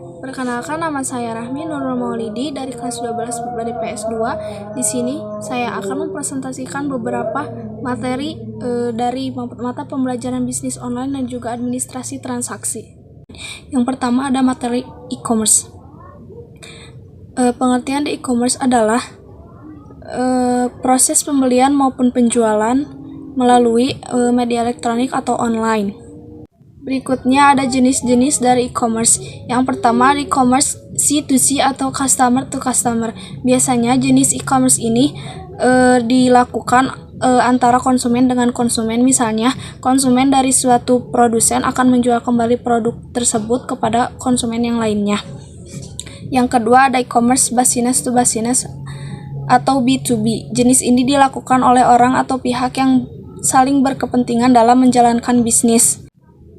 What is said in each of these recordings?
Perkenalkan, nama saya Rahmi Nurul Maulidi dari kelas 12 dari PS2. Di sini saya akan mempresentasikan beberapa materi dari mata pembelajaran bisnis online dan juga administrasi transaksi. Yang pertama ada materi e-commerce. Pengertian di e-commerce adalah proses pembelian maupun penjualan melalui media elektronik atau online. Berikutnya ada jenis-jenis dari e-commerce. Yang pertama e-commerce C2C atau customer to customer. Biasanya jenis e-commerce ini dilakukan antara konsumen dengan konsumen. Misalnya, konsumen dari suatu produsen akan menjual kembali produk tersebut kepada konsumen yang lainnya. Yang kedua ada e-commerce business to business atau B2B. Jenis ini dilakukan oleh orang atau pihak yang saling berkepentingan dalam menjalankan bisnis.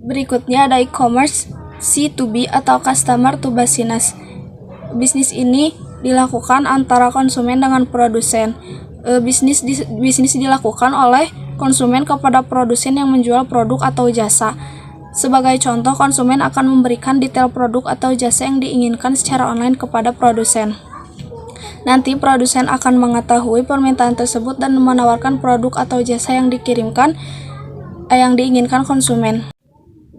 Berikutnya ada e-commerce C2B atau customer to business. Bisnis ini dilakukan antara konsumen dengan produsen. Bisnis dilakukan oleh konsumen kepada produsen yang menjual produk atau jasa. Sebagai contoh, konsumen akan memberikan detail produk atau jasa yang diinginkan secara online kepada produsen. Nanti produsen akan mengetahui permintaan tersebut dan menawarkan produk atau jasa yang diinginkan konsumen.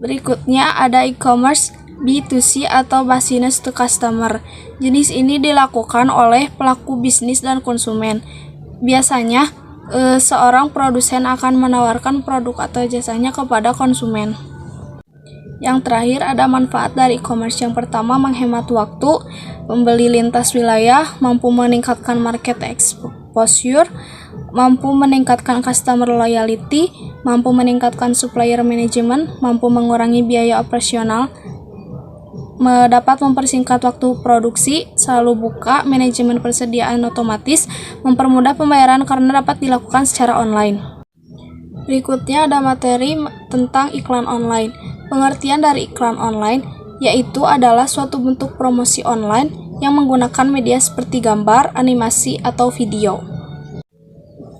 Berikutnya ada e-commerce B2C atau business to customer. Jenis ini dilakukan oleh pelaku bisnis dan konsumen. Biasanya, seorang produsen akan menawarkan produk atau jasanya kepada konsumen. Yang terakhir ada manfaat dari e-commerce. Yang pertama, menghemat waktu, pembeli lintas wilayah, mampu meningkatkan market exposure, mampu meningkatkan customer loyalty, mampu meningkatkan supplier management, mampu mengurangi biaya operasional, dapat mempersingkat waktu produksi, selalu buka, manajemen persediaan otomatis, mempermudah pembayaran karena dapat dilakukan secara online. Berikutnya ada materi tentang iklan online. Pengertian dari iklan online yaitu adalah suatu bentuk promosi online yang menggunakan media seperti gambar, animasi, atau video.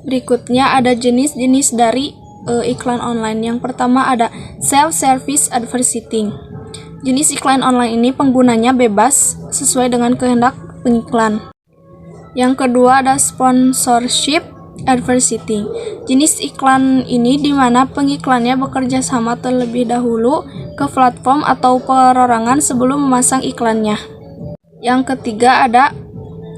Berikutnya ada jenis-jenis dari iklan online. Yang pertama ada self-service advertising. Jenis iklan online ini penggunanya bebas sesuai dengan kehendak pengiklan. Yang kedua ada sponsorship advertising. Jenis iklan ini di mana pengiklannya bekerja sama terlebih dahulu ke platform atau perorangan sebelum memasang iklannya. Yang ketiga ada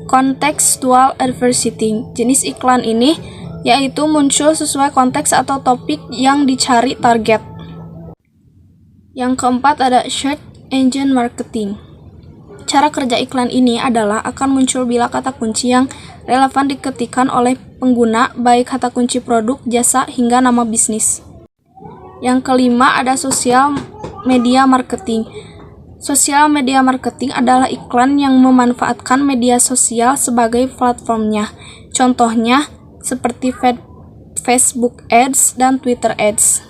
contextual advertising. Jenis iklan ini yaitu muncul sesuai konteks atau topik yang dicari target. Yang keempat ada search engine marketing. Cara kerja iklan ini adalah akan muncul bila kata kunci yang relevan diketikkan oleh pengguna, baik kata kunci produk, jasa, hingga nama bisnis. Yang kelima ada social media marketing. Social media marketing adalah iklan yang memanfaatkan media sosial sebagai platformnya. Contohnya seperti Facebook Ads dan Twitter Ads.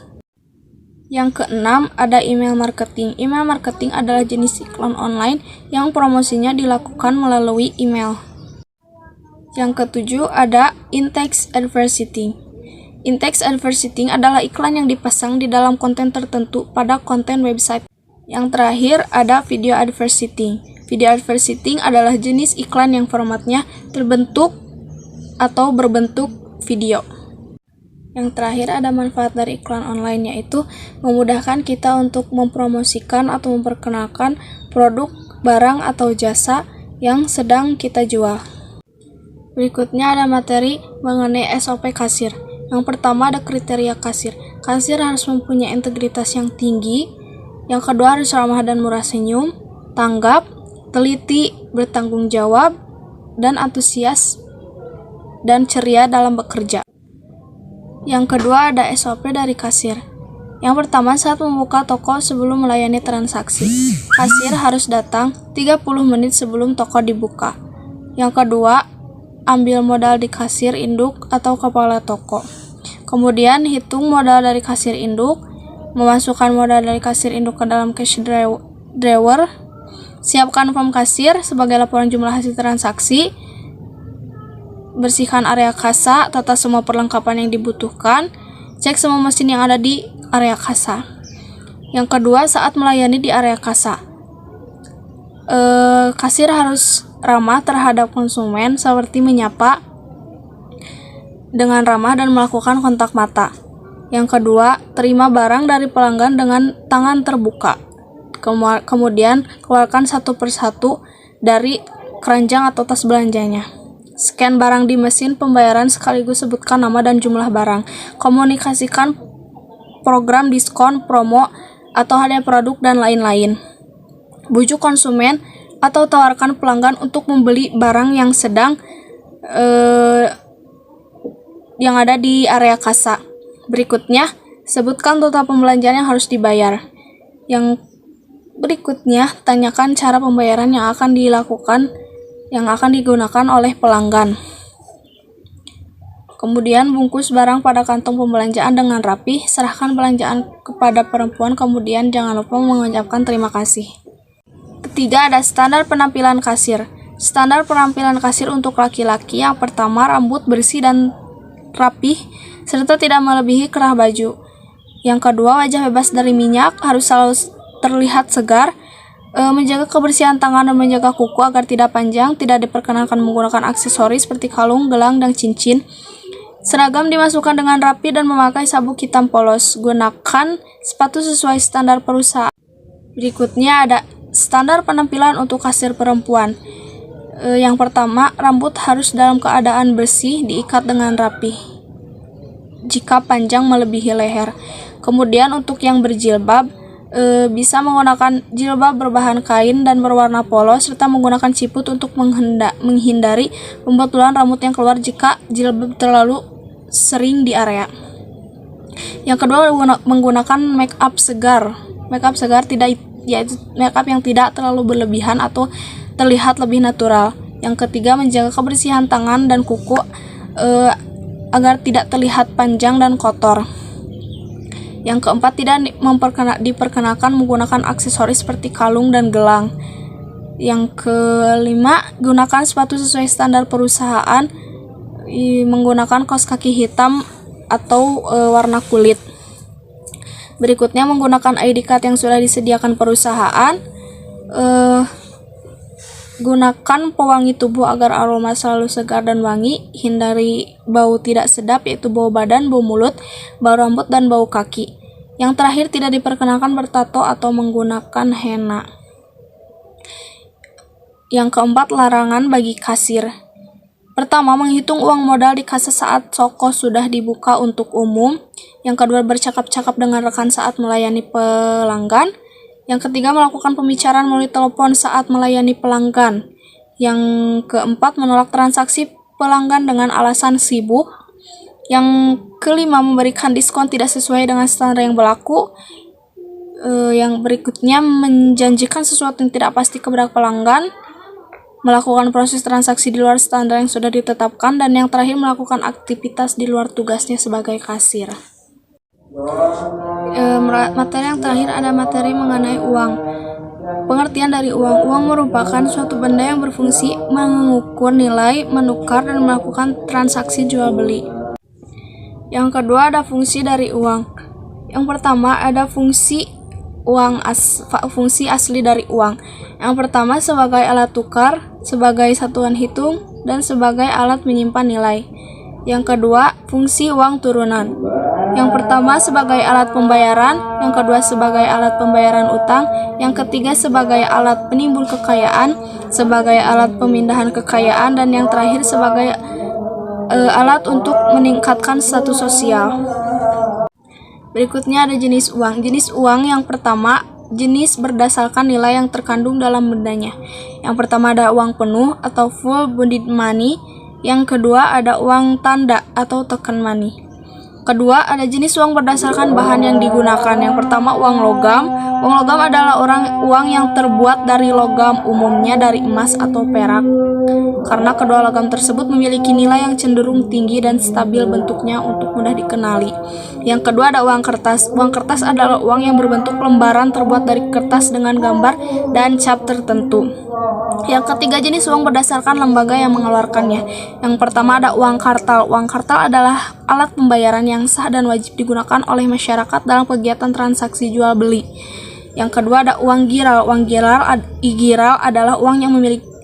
Yang keenam ada email marketing. Email marketing adalah jenis iklan online yang promosinya dilakukan melalui email. Yang ketujuh ada in-text advertising. In-text advertising adalah iklan yang dipasang di dalam konten tertentu pada konten website. Yang terakhir ada video advertising. Video advertising adalah jenis iklan yang formatnya terbentuk atau berbentuk video. Yang terakhir ada manfaat dari iklan online, yaitu memudahkan kita untuk mempromosikan atau memperkenalkan produk, barang, atau jasa yang sedang kita jual. Berikutnya ada materi mengenai SOP kasir. Yang pertama ada kriteria kasir. Kasir harus mempunyai integritas yang tinggi. Yang kedua harus ramah dan murah senyum, tanggap, teliti, bertanggung jawab, dan antusias dan ceria dalam bekerja. Yang kedua ada SOP dari kasir. Yang pertama, saat membuka toko sebelum melayani transaksi, kasir harus datang 30 menit sebelum toko dibuka. Yang kedua, ambil modal di kasir induk atau kepala toko. Kemudian hitung modal dari kasir induk, memasukkan modal dari kasir induk ke dalam cash drawer, siapkan form kasir sebagai laporan jumlah hasil transaksi, bersihkan area kasa, tata semua perlengkapan yang dibutuhkan, cek semua mesin yang ada di area kasa. Yang kedua, saat melayani di area kasa, Kasir harus ramah terhadap konsumen seperti menyapa dengan ramah dan melakukan kontak mata. Yang kedua, terima barang dari pelanggan dengan tangan terbuka. Kemudian, keluarkan satu persatu dari keranjang atau tas belanjanya. Scan barang di mesin pembayaran sekaligus sebutkan nama dan jumlah barang. Komunikasikan program diskon, promo, atau hadiah produk, dan lain-lain. Bujuk konsumen atau tawarkan pelanggan untuk membeli barang yang sedang yang ada di area kasa. Berikutnya, sebutkan total pembelanjaan yang harus dibayar. Yang berikutnya, tanyakan cara pembayaran yang akan digunakan oleh pelanggan. Kemudian, bungkus barang pada kantong pembelanjaan dengan rapi, serahkan belanjaan kepada perempuan, kemudian jangan lupa mengucapkan terima kasih. Ketiga, ada standar penampilan kasir. Standar penampilan kasir untuk laki-laki yang pertama, rambut bersih dan rapih, serta tidak melebihi kerah baju. Yang kedua, wajah bebas dari minyak, harus selalu terlihat segar, menjaga kebersihan tangan dan menjaga kuku agar tidak panjang, tidak diperkenankan menggunakan aksesoris seperti kalung, gelang, dan cincin. Seragam dimasukkan dengan rapi dan memakai sabuk hitam polos. Gunakan sepatu sesuai standar perusahaan. Berikutnya ada standar penampilan untuk kasir perempuan. Yang pertama, rambut harus dalam keadaan bersih, diikat dengan rapi jika panjang melebihi leher. Kemudian untuk yang berjilbab, bisa menggunakan jilbab berbahan kain dan berwarna polos, serta menggunakan ciput untuk menghindari pembetulan rambut yang keluar jika jilbab terlalu sering di area. Yang kedua, menggunakan make up segar. Make up segar yaitu make up yang tidak terlalu berlebihan atau terlihat lebih natural. Yang ketiga, menjaga kebersihan tangan dan kuku agar tidak terlihat panjang dan kotor. Yang keempat, tidak diperkenakan menggunakan aksesoris seperti kalung dan gelang. Yang kelima, gunakan sepatu sesuai standar perusahaan, menggunakan kaos kaki hitam atau warna kulit. Berikutnya, menggunakan ID card yang sudah disediakan perusahaan. Gunakan pewangi tubuh agar aroma selalu segar dan wangi. Hindari bau tidak sedap, yaitu bau badan, bau mulut, bau rambut, dan bau kaki. Yang terakhir, tidak diperkenankan bertato atau menggunakan henna. Yang keempat, larangan bagi kasir. Pertama, menghitung uang modal di kasa saat toko sudah dibuka untuk umum. Yang kedua, bercakap-cakap dengan rekan saat melayani pelanggan. Yang ketiga, melakukan pembicaraan melalui telepon saat melayani pelanggan. Yang keempat, menolak transaksi pelanggan dengan alasan sibuk. Yang kelima, memberikan diskon tidak sesuai dengan standar yang berlaku. Yang berikutnya, menjanjikan sesuatu yang tidak pasti kepada pelanggan. Melakukan proses transaksi di luar standar yang sudah ditetapkan. Dan yang terakhir, melakukan aktivitas di luar tugasnya sebagai kasir. Materi yang terakhir ada materi mengenai uang. Pengertian dari uang. Uang merupakan suatu benda yang berfungsi mengukur nilai, menukar, dan melakukan transaksi jual beli. Yang kedua, ada fungsi dari uang. Yang pertama, ada fungsi asli dari uang. Yang pertama, sebagai alat tukar, sebagai satuan hitung, dan sebagai alat menyimpan nilai. Yang kedua, fungsi uang turunan. Yang pertama, sebagai alat pembayaran. Yang kedua, sebagai alat pembayaran utang. Yang ketiga, sebagai alat penimbul kekayaan, sebagai alat pemindahan kekayaan, dan yang terakhir, sebagai alat untuk meningkatkan status sosial. Berikutnya ada jenis uang. Jenis uang yang pertama, jenis berdasarkan nilai yang terkandung dalam bendanya. Yang pertama ada uang penuh atau full bonded money. Yang kedua ada uang tanda atau token money. Kedua, ada jenis uang berdasarkan bahan yang digunakan. Yang pertama, uang logam. Uang logam adalah uang yang terbuat dari logam, umumnya dari emas atau perak. Karena kedua logam tersebut memiliki nilai yang cenderung tinggi dan stabil bentuknya untuk mudah dikenali. Yang kedua, ada uang kertas. Uang kertas adalah uang yang berbentuk lembaran terbuat dari kertas dengan gambar dan cap tertentu. Yang ketiga, jenis uang berdasarkan lembaga yang mengeluarkannya. Yang pertama ada uang kartal. Uang kartal adalah alat pembayaran yang sah dan wajib digunakan oleh masyarakat dalam kegiatan transaksi jual beli. Yang kedua ada uang giral. Giral adalah uang yang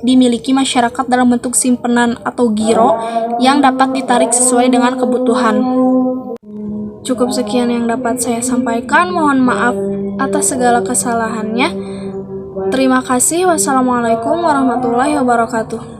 dimiliki masyarakat dalam bentuk simpenan atau giro yang dapat ditarik sesuai dengan kebutuhan. Cukup sekian yang dapat saya sampaikan. Mohon maaf atas segala kesalahannya. Terima kasih. Wassalamualaikum warahmatullahi wabarakatuh.